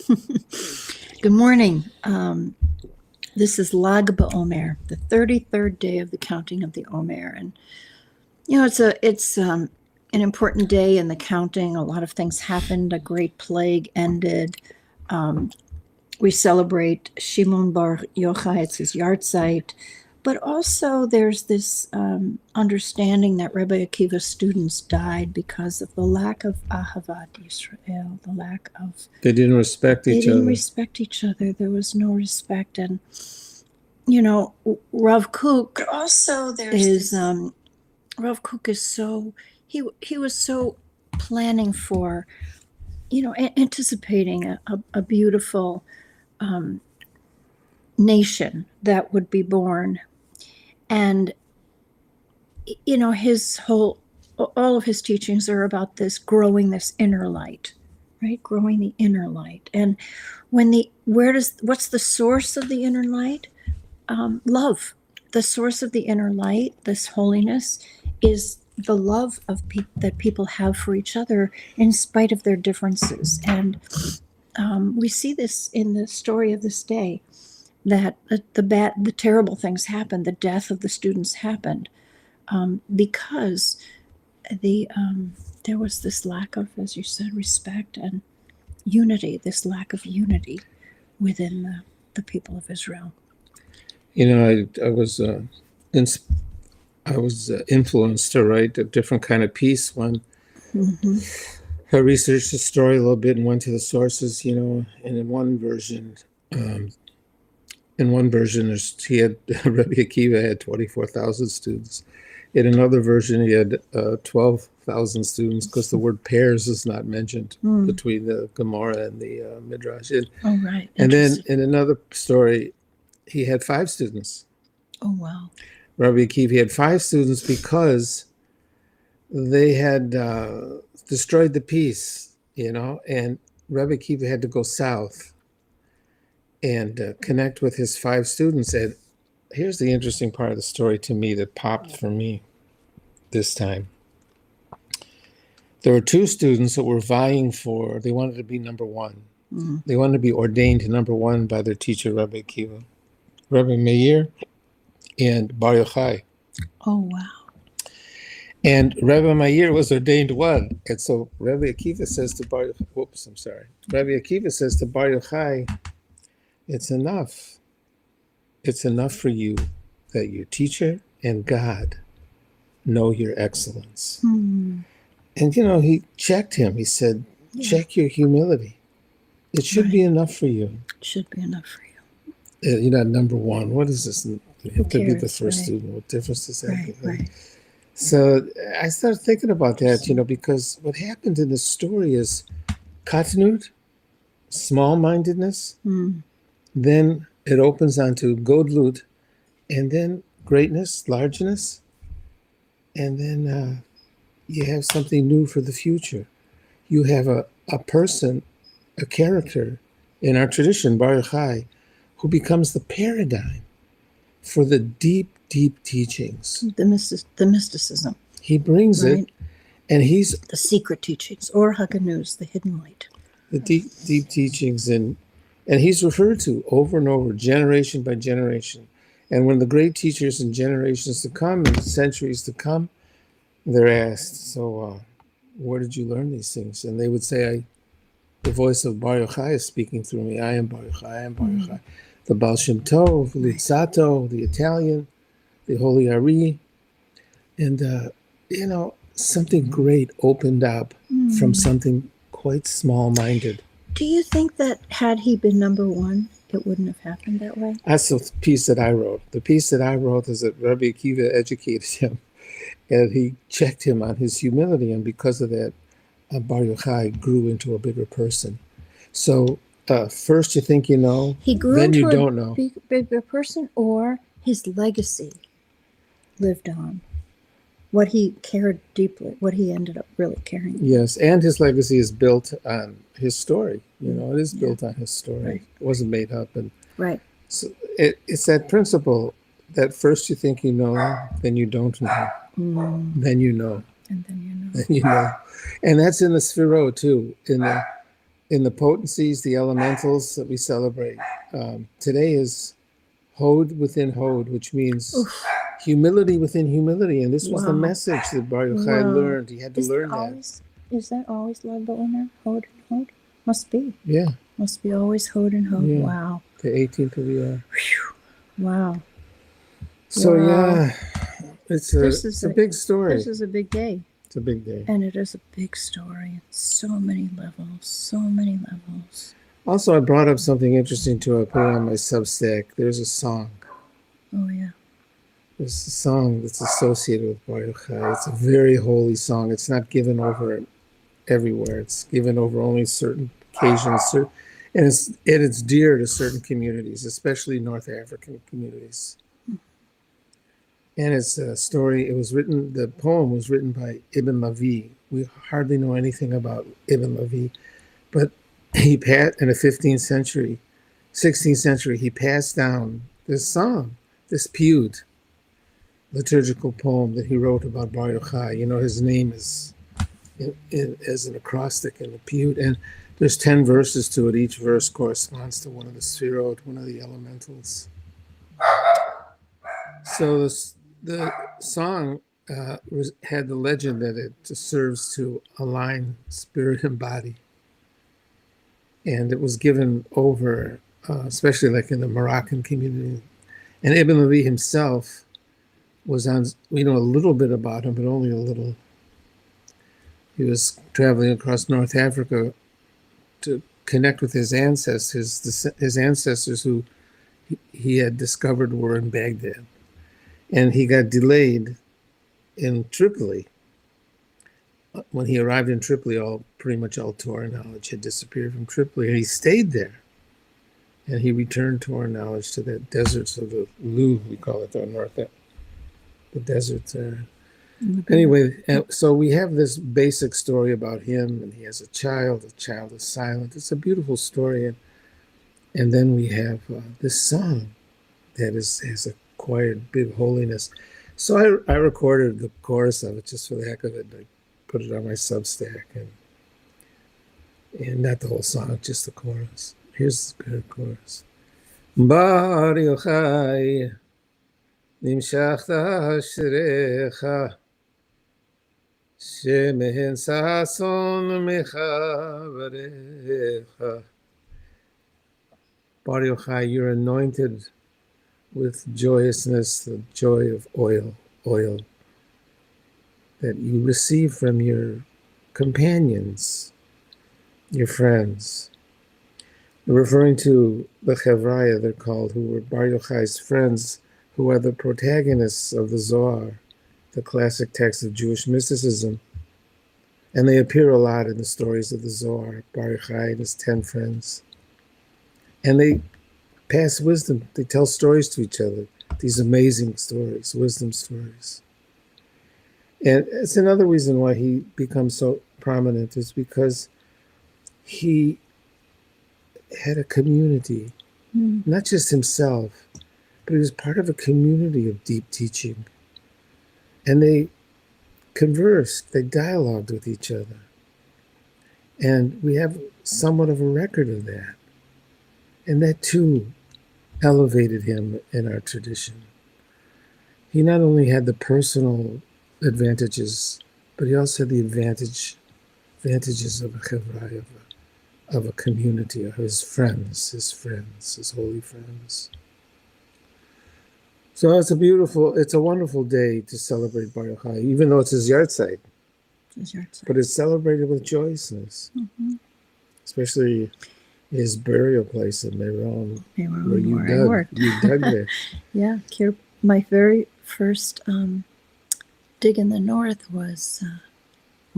Good morning. This is Omer, the 33rd day of the counting of the Omer, and it's an important day in the counting. A lot of things happened. A great plague ended. Um, we celebrate Shimon Bar Yochai. It's his yahrzeit. But also, there's this understanding that Rabbi Akiva's students died because of the lack of Ahavat Yisrael, the lack of. They didn't respect They each didn't other. respect each other. There was no respect, and Rav Kook Also, is Rav Kook is so he was so planning for, anticipating a beautiful nation that would be born, and his whole all of his teachings are about this growing this inner light, right? Growing the inner light, and what's the source of the inner light? Love. The source of the inner light, this holiness, is the love that people have for each other in spite of their differences. And we see this in the story of this day, that the terrible things happened. The death of the students happened because there was this lack of, as you said, respect and unity. This lack of unity within the people of Israel. I was influenced to write a different kind of piece when I researched the story a little bit and went to the sources. And in one version, he had Rabbi Akiva had 24,000 students. In another version, he had 12,000 students because the word pairs is not mentioned between the Gemara and the Midrash. Oh, right. And then in another story, he had 5 students. Oh, wow. Rabbi Akiva had 5 students because they had destroyed the peace, and Rabbi Akiva had to go south and connect with his 5 students. And here's the interesting part of the story to me that popped for me this time. There were 2 students that were vying they wanted to be number 1. They wanted to be ordained number 1 by their teacher, Rabbi Akiva. Rabbi Meir and Bar Yochai. Oh, wow. And Rabbi Meir was ordained 1. And so Rabbi Akiva says to Bar Yochai, it's enough. It's enough for you that your teacher and God know your excellence. And, he checked him. He said, check your humility. It should be enough for you. It should be enough for you. You're not number 1. What is this? You have to be the first right. student. What difference does that make? Right. So I started thinking about that, because what happened in the story is katnut, small-mindedness, then it opens onto godlut, and then greatness, largeness, and then you have something new for the future. You have a person, a character in our tradition, Bar Yochai, who becomes the paradigm for the deep, deep teachings. The mysticism. He brings it, and he's the secret teachings, or Haganuz, the hidden light. The deep, deep teachings, and he's referred to over and over, generation by generation. And when the great teachers in generations to come, and centuries to come, they're asked, so where did you learn these things? And they would say, the voice of Bar Yochai is speaking through me. I am Bar Yochai, I am Bar Yochai. The Baal Shem Tov, Lizzato, the Italian, the Holy Ari. And, something great opened up from something quite small-minded. Do you think that had he been number 1, it wouldn't have happened that way? That's the piece that I wrote. The piece that I wrote is that Rabbi Akiva educated him, and he checked him on his humility, and because of that, Bar Yochai grew into a bigger person. So first you think you know, he grew then into you don't know. Bigger person, or his legacy lived on. What he cared deeply, what he ended up really caring about. Yes, and his legacy is built on his story. It is built on his story. Right. It wasn't made up. And right. So it's that principle that first you think you know, then you don't know. Then you know. And then you know. Then you know. And that's in the Sphiro too. In the in the potencies, the elementals that we celebrate. Today is Hod within Hod, which means Oof. humility within humility. And this was the Wow. message that Bar Yochai Wow. learned. He had to Is learn that that. always? Is that always Lag BaOmer? Hod and Hod? Must be. Yeah, Must be always Hod and Hod. Yeah. Wow. the 18th of Iyar. Wow. So Wow. yeah, it's This it's is a big story. This is a big day. It's a big day. And it is a big story. So many levels. So many levels. Also, I brought up something interesting too. I put it on my Substack. There's a song. Oh yeah. There's a song that's associated with Bar Yochai. It's a very holy song. It's not given over everywhere. It's given over only certain occasions, and it's dear to certain communities, especially North African communities. And it's a story. The poem was written by Ibn Lavi. We hardly know anything about Ibn Lavi, but he passed in the 15th century, 16th century. He passed down this song, this Piyut, liturgical poem that he wrote about Bar Yochai. You know, his name is as an acrostic in the Piyut, and there's 10 verses to it. Each verse corresponds to one of the sphirot, one of the elementals. So the song had the legend that it serves to align spirit and body, and it was given over, especially like in the Moroccan community. And Ibn Lavi himself was on. We know a little bit about him, but only a little. He was traveling across North Africa to connect with his ancestors, his ancestors who he had discovered were in Baghdad. And he got delayed in Tripoli. When he arrived in Tripoli, pretty much all Torah knowledge had disappeared from Tripoli, and he stayed there. And he returned Torah knowledge to the deserts of the Lu, we call it, the desert there. Anyway, so we have this basic story about him, and he has a child. The child is silent. It's a beautiful story, and then we have this song that has acquired big holiness. So I recorded the chorus of it just for the heck of it. I put it on my Substack, and not the whole song, just the chorus. Here's the chorus. Bar Yochai nimshachta ashrecha שמהן ששון מחבריך. Bar Yochai, you're anointed with joyousness, the joy of oil that you receive from your companions, your friends. Referring to the Chevraya, they're called, who were Bar Yochai's friends, who are the protagonists of the Zohar, the classic text of Jewish mysticism. And they appear a lot in the stories of the Zohar, Bar Yochai and his 10 friends. And they pass wisdom. They tell stories to each other, these amazing stories, wisdom stories. And it's another reason why he becomes so prominent, is because he had a community, not just himself, but he was part of a community of deep teaching. And they conversed, they dialogued with each other. And we have somewhat of a record of that. And that too elevated him in our tradition. He not only had the personal advantages, but he also had the advantages of a chevra, of a community, of his friends, his holy friends. So it's a wonderful day to celebrate Bar Yochai, even though it's his yahrzeit. But it's celebrated with joyousness, especially his burial place in Meron, where you dug there. Yeah, my very first dig in the north was,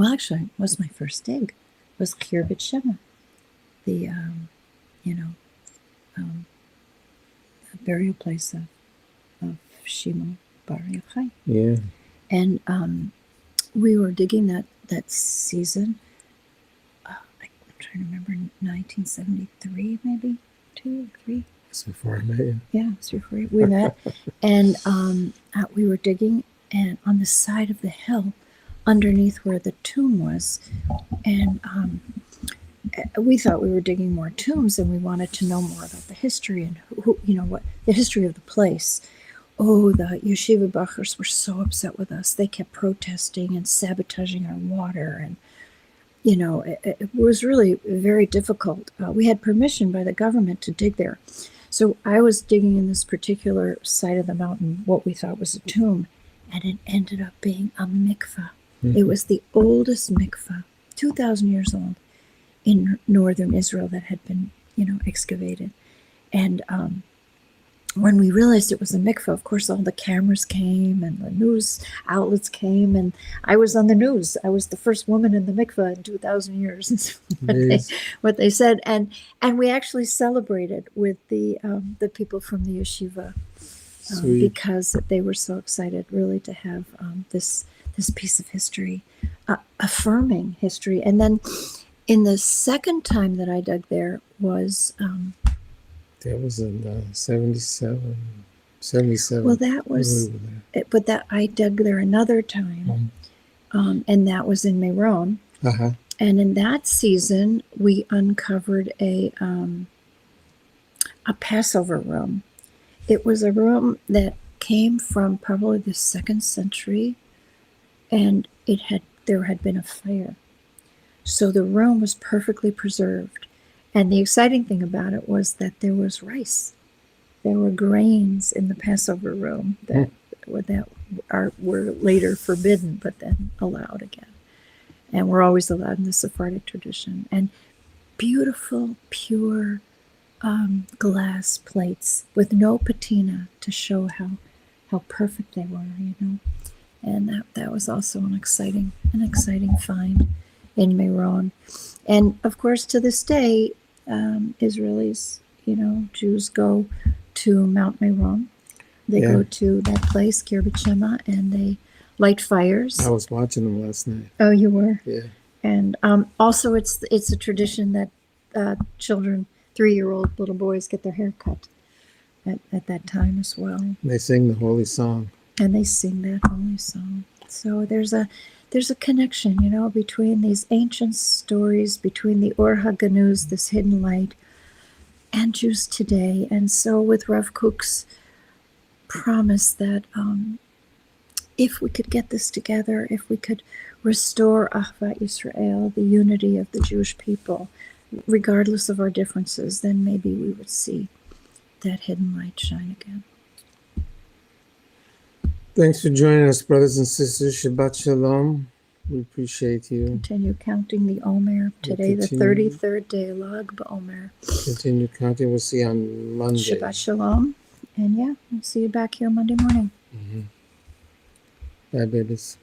actually, it was my first dig, was Kirbet Shema, the burial place of Shimon Bar Yochai. Yeah. And we were digging that season. I'm trying to remember, 1973, maybe 2 or 3. That's before I met you. Yeah, it's before we met. And we were digging, and on the side of the hill, underneath where the tomb was, and we thought we were digging more tombs, and we wanted to know more about the history and who what the history of the place. Oh, the yeshiva bachers were so upset with us. They kept protesting and sabotaging our water, and it was really very difficult. We had permission by the government to dig there. So I was digging in this particular side of the mountain, what we thought was a tomb, and it ended up being a mikveh. It was the oldest mikveh, 2,000 years old, in northern Israel that had been, excavated. And when we realized it was a mikveh, of course, all the cameras came and the news outlets came, and I was on the news. I was the first woman in the mikveh in 2,000 years, is what they said. And we actually celebrated with the people from the yeshiva because they were so excited, really, to have this piece of history, affirming history. And then in the second time that I dug there was... that was in 77. Well, that was... But that I dug there another time, and that was in Meron. Uh-huh. And in that season, we uncovered a Passover room. It was a room that came from probably the 2nd century, and there had been a fire. So the room was perfectly preserved. And the exciting thing about it was that there was rice. There were grains in the Passover room that were later forbidden, but then allowed again. And were always allowed in the Sephardic tradition. And beautiful, pure glass plates with no patina to show how perfect they were, And that was also an exciting find in Meron. And of course, to this day, Israelis, Jews go to Mount Meron. They go to that place, Kirbet Shema, and they light fires. I was watching them last night. Oh, you were? Yeah. And also, it's a tradition that children, 3-year-old little boys, get their hair cut at that time as well. They sing the holy song. And they sing that holy song. So there's a connection, between these ancient stories, between the Or HaGanuz, this hidden light, and Jews today. And so with Rav Kook's promise that if we could get this together, if we could restore Ahvat Yisrael, the unity of the Jewish people, regardless of our differences, then maybe we would see that hidden light shine again. Thanks for joining us, brothers and sisters. Shabbat Shalom. We appreciate you. Continue counting the Omer. Today, the 33rd day, Lag BaOmer. Continue counting. We'll see you on Monday. Shabbat Shalom. And we'll see you back here Monday morning. Bye, babies.